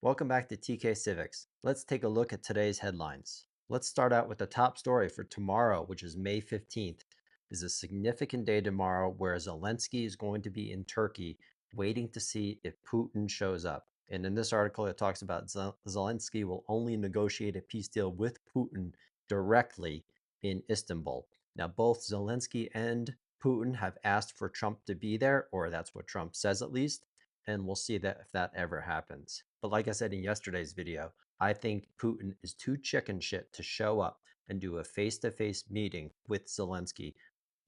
Welcome back to TK Civics. Let's take a look at today's headlines. Let's start out with the top story for tomorrow, which is May 15th. Is a significant day tomorrow where Zelensky is going to be in Turkey waiting to see if Putin shows up. And in this article, it talks about Zelensky will only negotiate a peace deal with Putin directly in Istanbul. Now, both Zelensky and Putin have asked for Trump to be there, or that's what Trump says at least, and we'll see that if that ever happens. But like I said in yesterday's video, I think Putin is too chicken shit to show up and do a face-to-face meeting with Zelensky.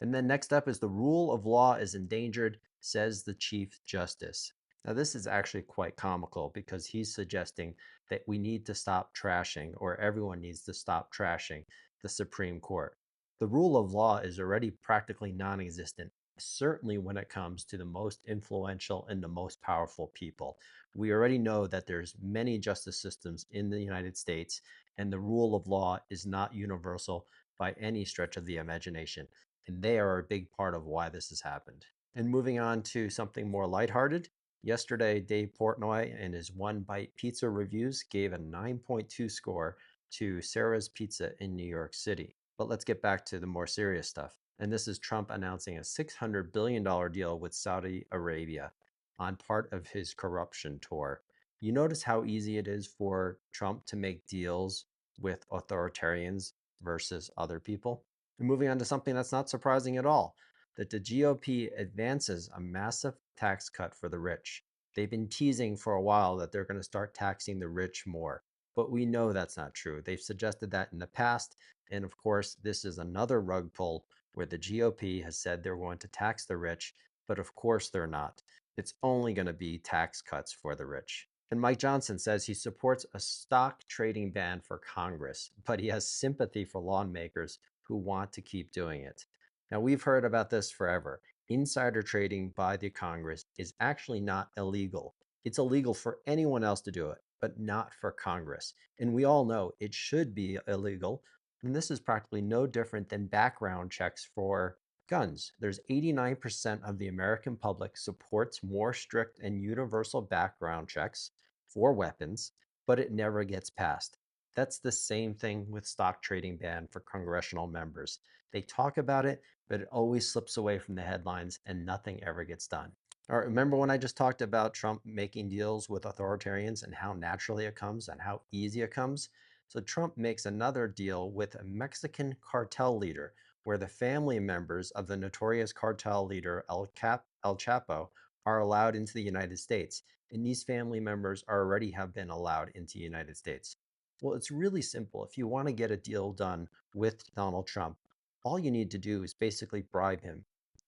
And then next up is the rule of law is endangered, says the Chief Justice. Now, this is actually quite comical because he's suggesting that we need to stop trashing, or everyone needs to stop trashing, the Supreme Court. The rule of law is already practically non-existent, certainly when it comes to the most influential and the most powerful people. We already know that there's many justice systems in the United States, and the rule of law is not universal by any stretch of the imagination. And they are a big part of why this has happened. And moving on to something more lighthearted, yesterday Dave Portnoy and his One Bite Pizza reviews gave a 9.2 score to Sarah's Pizza in New York City. But let's get back to the more serious stuff. And this is Trump announcing a $600 billion deal with Saudi Arabia on part of his corruption tour. You notice how easy it is for Trump to make deals with authoritarians versus other people? And moving on to something that's not surprising at all, that the GOP advances a massive tax cut for the rich. They've been teasing for a while that they're going to start taxing the rich more, but we know that's not true. They've suggested that in the past, and of course, this is another rug pull where the GOP has said they're going to tax the rich, but of course they're not. It's only going to be tax cuts for the rich. And Mike Johnson says he supports a stock trading ban for Congress, but he has sympathy for lawmakers who want to keep doing it. Now, we've heard about this forever. Insider trading by the Congress is actually not illegal. It's illegal for anyone else to do it, but not for Congress. And we all know it should be illegal. And this is practically no different than background checks for guns. There's 89% of the American public supports more strict and universal background checks for weapons, but it never gets passed. That's the same thing with stock trading ban for congressional members. They talk about it, but it always slips away from the headlines and nothing ever gets done. All right, remember when I just talked about Trump making deals with authoritarians and how naturally it comes and how easy it comes? So Trump makes another deal with a Mexican cartel leader where the family members of the notorious cartel leader El Chapo are allowed into the United States. And these family members already have been allowed into the United States. Well, it's really simple. If you want to get a deal done with Donald Trump, all you need to do is basically bribe him.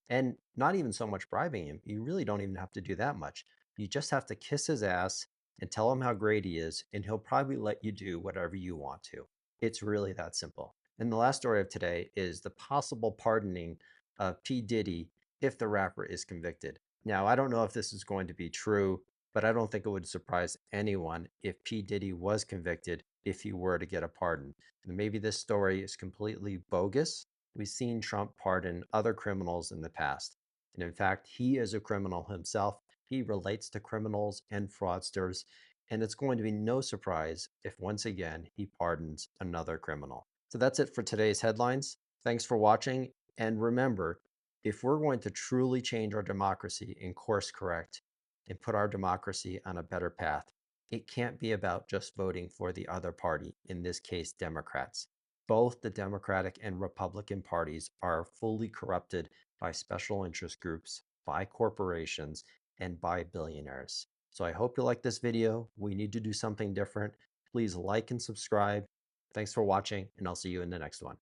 And not even so much bribing him. You really don't even have to do that much. You just have to kiss his ass and tell him how great he is, and he'll probably let you do whatever you want to. It's really that simple. And the last story of today is the possible pardoning of P. Diddy if the rapper is convicted. Now, I don't know if this is going to be true, but I don't think it would surprise anyone if P. Diddy was convicted if he were to get a pardon. And maybe this story is completely bogus. We've seen Trump pardon other criminals in the past. And in fact, he is a criminal himself. He relates to criminals and fraudsters. And it's going to be no surprise if once again he pardons another criminal. So that's it for today's headlines. Thanks for watching. And remember, if we're going to truly change our democracy and course correct and put our democracy on a better path, it can't be about just voting for the other party, in this case, Democrats. Both the Democratic and Republican parties are fully corrupted by special interest groups, by corporations, and by billionaires. So I hope you like this video. We need to do something different. Please like and subscribe. Thanks for watching, and I'll see you in the next one.